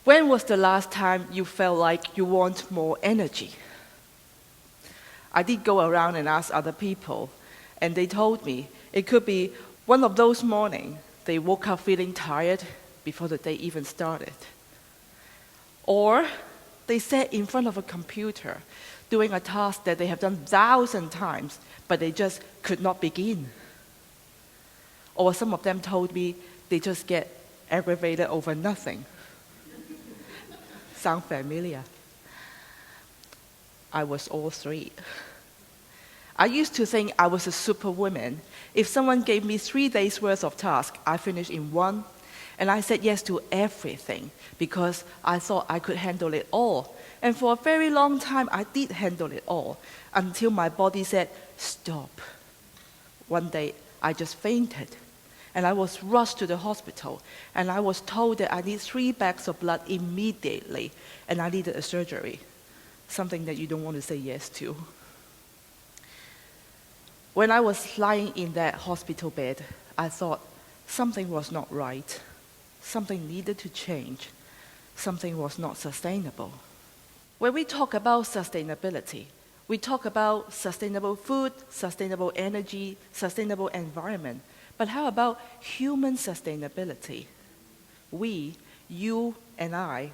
When was the last time you felt like you want more energy? I did go around and ask other people, and they told me it could be one of those mornings they woke up feeling tired before the day even started. Or they sat in front of a computer doing a task that they have done 1,000 times, but they just could not begin. Or some of them told me they just get aggravated over nothing. Sound familiar? I was all three. I used to think I was a superwoman. If someone gave me 3 days' worth of tasks, I finished in 1. And I said yes to everything because I thought I could handle it all. And for a very long time, I did handle it all until my body said, stop. One day, I just fainted. And I was rushed to the hospital. And I was told that I need 3 bags of blood immediately. And I needed a surgery. Something that you don't want to say yes to. When I was lying in that hospital bed, I thought something was not right. Something needed to change. Something was not sustainable. When we talk about sustainability, we talk about sustainable food, sustainable energy, sustainable environment. But how about human sustainability? We, you and I,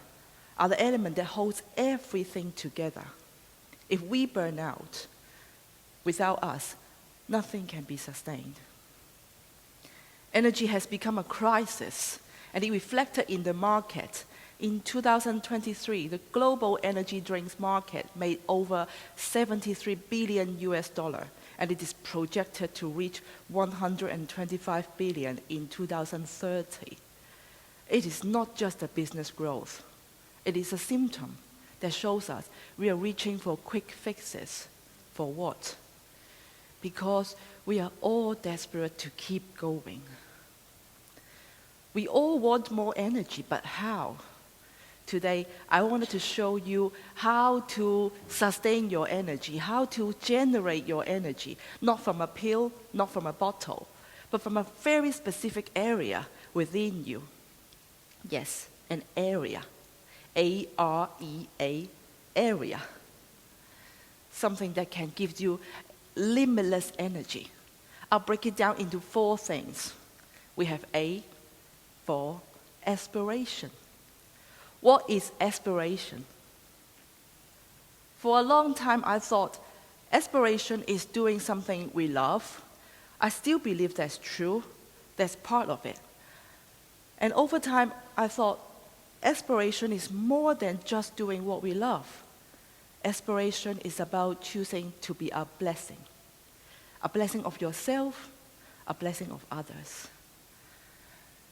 are the element that holds everything together. If we burn out, without us, nothing can be sustained. Energy has become a crisis, and it reflected in the market. In 2023, the global energy drinks market made over $73 billion, and it is projected to reach $125 billion in 2030. It is not just a business growth. It is a symptom that shows us we are reaching for quick fixes. For what? Because we are all desperate to keep going. We all want more energy, but how? Today, I wanted to show you how to sustain your energy, how to generate your energy, not from a pill, not from a bottle, but from a very specific area within you. Yes, an area. A-R-E-A, area. Something that can give you limitless energy. I'll break it down into 4 things. We have A for aspiration. What is aspiration? For a long time, I thought aspiration is doing something we love. I still believe that's true. That's part of it. And over time, I thought aspiration is more than just doing what we love. Aspiration is about choosing to be a blessing of yourself, a blessing of others.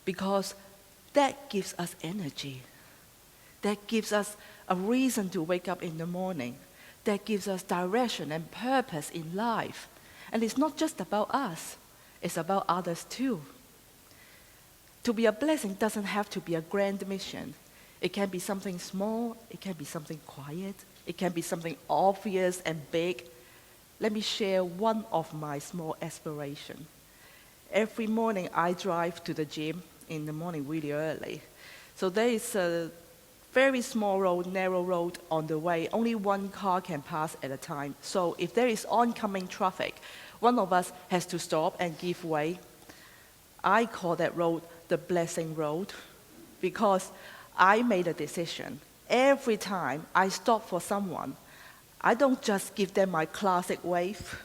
Because that gives us energy. That gives us a reason to wake up in the morning. That gives us direction and purpose in life. And it's not just about us, it's about others too. To be a blessing doesn't have to be a grand mission. It can be something small, it can be something quiet, it can be something obvious and big. Let me share one of my small aspirations. Every morning I drive to the gym in the morning really early. So there is a very small road, narrow road on the way. Only one car can pass at a time. So if there is oncoming traffic, one of us has to stop and give way. I call that road the blessing road because I made a decision. Every time I stop for someone, I don't just give them my classic wave.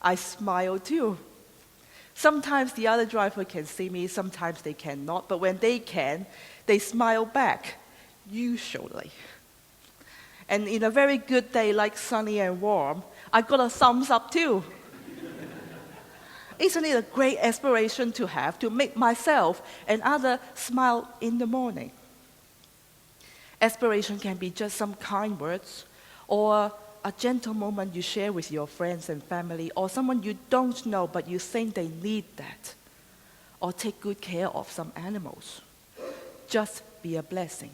I smile too. Sometimes the other driver can see me, sometimes they cannot, but when they can, they smile back, usually. And in a very good day, like sunny and warm, I got a thumbs up too. Isn't it a great aspiration to have, to make myself and others smile in the morning? Aspiration can be just some kind words, or a gentle moment you share with your friends and family, or someone you don't know but you think they need that. Or take good care of some animals. Just be a blessing.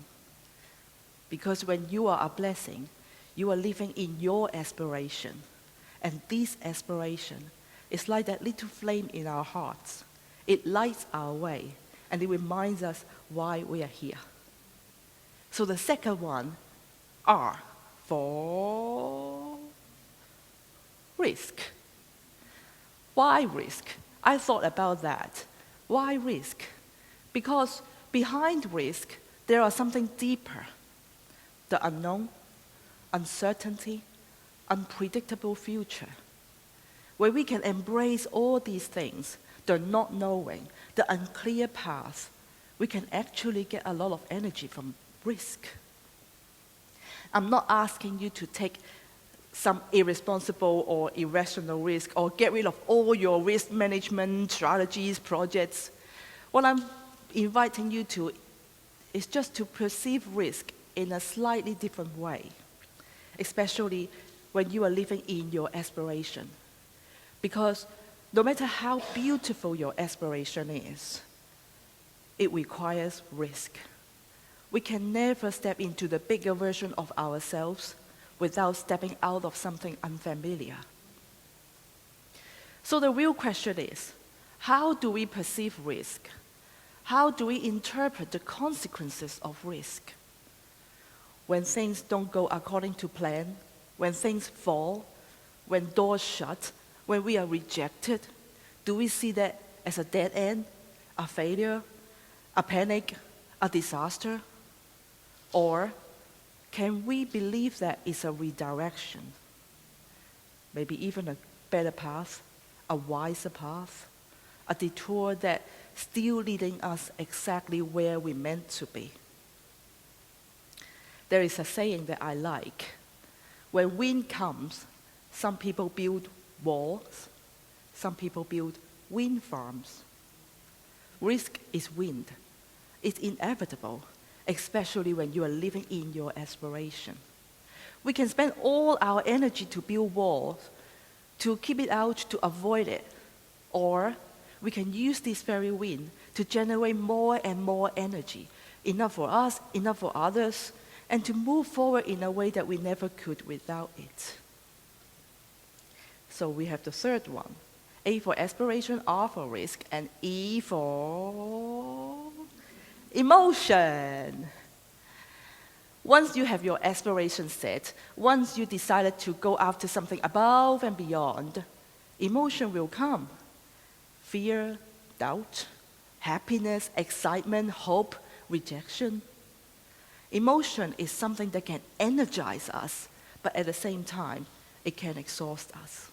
Because when you are a blessing, you are living in your aspiration. And this aspiration is like that little flame in our hearts. It lights our way, and it reminds us why we are here. So the second one, R, for risk. Why risk? I thought about that. Why risk? Because behind risk, there are something deeper. The unknown, uncertainty, unpredictable future. Where we can embrace all these things, the not knowing, the unclear path, we can actually get a lot of energy from risk. I'm not asking you to take some irresponsible or irrational risk or get rid of all your risk management strategies, projects. What I'm inviting you to is just to perceive risk in a slightly different way, especially when you are living in your aspiration. Because no matter how beautiful your aspiration is, it requires risk. We can never step into the bigger version of ourselves without stepping out of something unfamiliar. So the real question is, how do we perceive risk? How do we interpret the consequences of risk? When things don't go according to plan, when things fall, when doors shut, when we are rejected, do we see that as a dead end, a failure, a panic, a disaster? Or can we believe that it's a redirection? Maybe even a better path, a wiser path, a detour that's still leading us exactly where we're meant to be. There is a saying that I like. When wind comes, some people build walls, some people build wind farms. Risk is wind. It's inevitable, especially when you are living in your aspiration. We can spend all our energy to build walls, to keep it out, to avoid it. Or we can use this very wind to generate more and more energy, enough for us, enough for others, and to move forward in a way that we never could without it. So we have the third one. A for aspiration, R for risk, and E for emotion. Once you have your aspiration set, once you decided to go after something above and beyond, emotion will come. Fear, doubt, happiness, excitement, hope, rejection. Emotion is something that can energize us, but at the same time, it can exhaust us.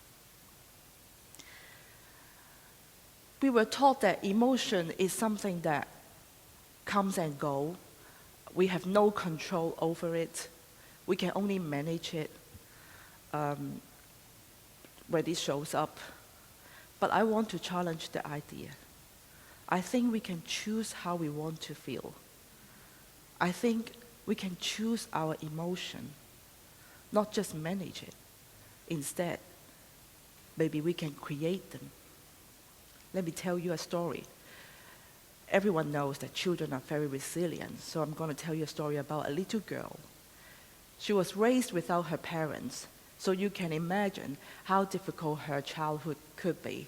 We were taught that emotion is something that comes and goes. We have no control over it. We can only manage it when it shows up. But I want to challenge the idea. I think we can choose how we want to feel. I think we can choose our emotion, not just manage it. Instead, maybe we can create them. Let me tell you a story. Everyone knows that children are very resilient, so I'm going to tell you a story about a little girl. She was raised without her parents, so you can imagine how difficult her childhood could be.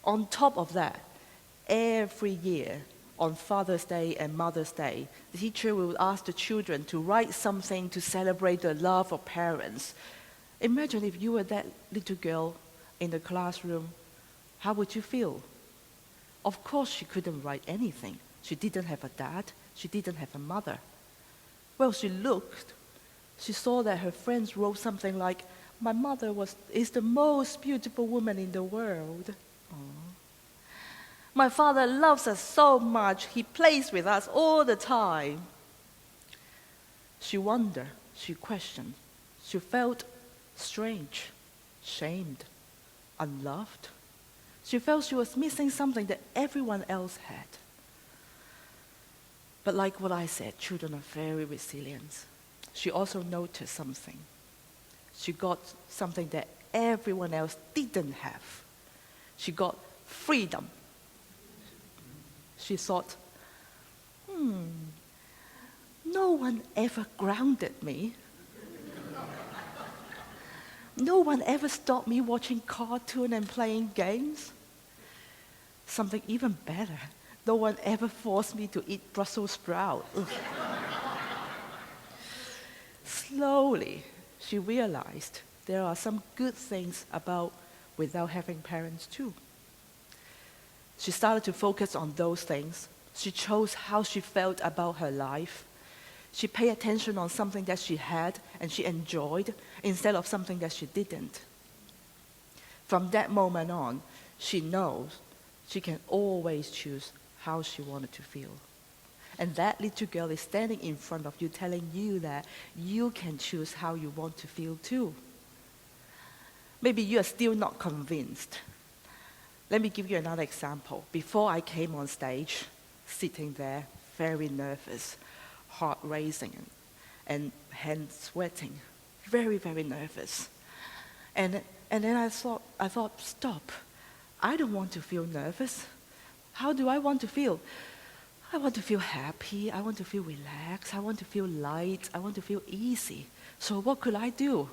On top of that, every year, on Father's Day and Mother's Day, the teacher will ask the children to write something to celebrate the love of parents. Imagine if you were that little girl in the classroom, how would you feel? Of course, she couldn't write anything. She didn't have a dad. She didn't have a mother. Well, she looked. She saw that her friends wrote something like, "My mother is the most beautiful woman in the world. Aww. My father loves us so much. He plays with us all the time." She wondered. She questioned. She felt strange, shamed, unloved. She felt she was missing something that everyone else had. But like what I said, children are very resilient. She also noticed something. She got something that everyone else didn't have. She got freedom. She thought, no one ever grounded me. No one ever stopped me watching cartoons and playing games. Something even better, no one ever forced me to eat Brussels sprouts. slowly, she realized there are some good things about without having parents too. She started to focus on those things. She chose how she felt about her life. She paid attention on something that she had and she enjoyed instead of something that she didn't. From that moment on, she knows she can always choose how she wanted to feel. And that little girl is standing in front of you telling you that you can choose how you want to feel too. Maybe you are still not convinced. Let me give you another example. Before I came on stage, sitting there, very nervous, heart racing and hands sweating, very, very nervous. And then I thought, stop. I don't want to feel nervous. How do I want to feel? I want to feel happy. I want to feel relaxed. I want to feel light. I want to feel easy. So what could I do?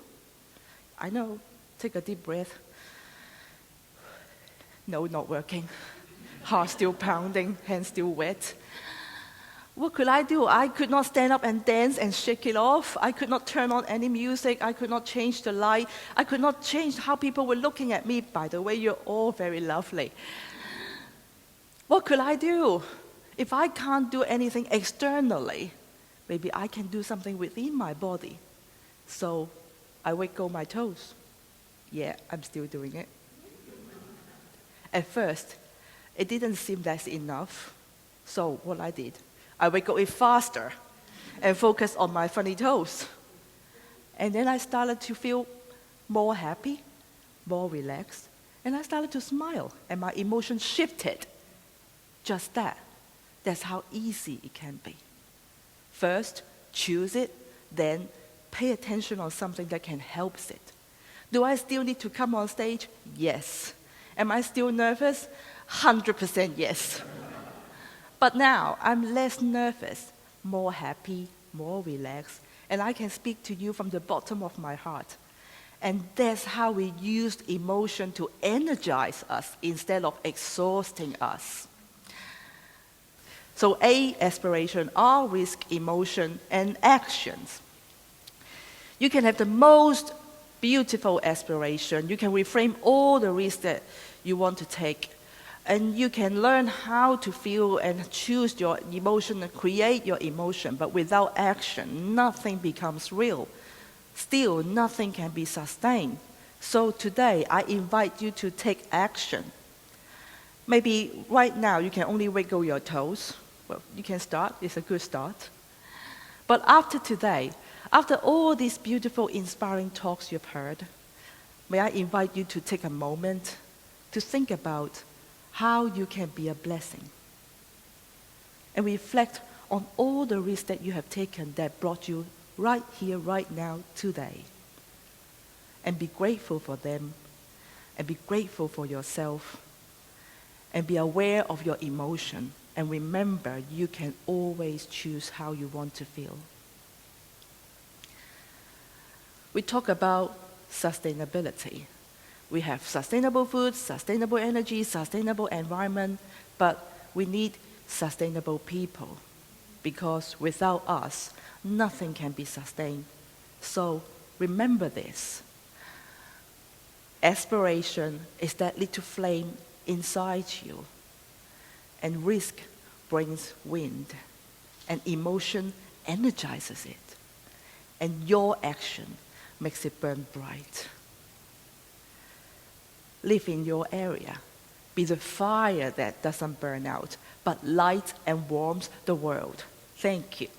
I know. Take a deep breath. No, not working. Heart still pounding, hands still wet. What could I do? I could not stand up and dance and shake it off. I could not turn on any music. I could not change the light. I could not change how people were looking at me. By the way, you're all very lovely. What could I do? If I can't do anything externally, maybe I can do something within my body. So I wiggle my toes. Yeah, I'm still doing it. At first, it didn't seem that's enough. So what I did, I wiggled it faster and focused on my funny toes. And then I started to feel more happy, more relaxed, and I started to smile, and my emotions shifted. Just that. That's how easy it can be. First, choose it, then pay attention on something that can help it. Do I still need to come on stage? Yes. Am I still nervous? 100% yes. But now I'm less nervous, more happy, more relaxed, and I can speak to you from the bottom of my heart. And that's how we used emotion to energize us instead of exhausting us. So A, aspiration, R, risk, emotion, and actions. You can have the most beautiful aspiration. You can reframe all the risks that you want to take. And you can learn how to feel and choose your emotion and create your emotion. But without action, nothing becomes real. Still, nothing can be sustained. So today, I invite you to take action. Maybe right now, you can only wiggle your toes. Well, you can start. It's a good start. But after today, after all these beautiful, inspiring talks you've heard, may I invite you to take a moment to think about how you can be a blessing. And reflect on all the risks that you have taken that brought you right here, right now, today. And be grateful for them, and be grateful for yourself, and be aware of your emotion. And remember, you can always choose how you want to feel. We talk about sustainability. We have sustainable food, sustainable energy, sustainable environment, but we need sustainable people. Because without us, nothing can be sustained. So remember this. Aspiration is that little flame inside you. And risk brings wind. And emotion energizes it. And your action makes it burn bright. Live in your area. Be the fire that doesn't burn out, but lights and warms the world. Thank you.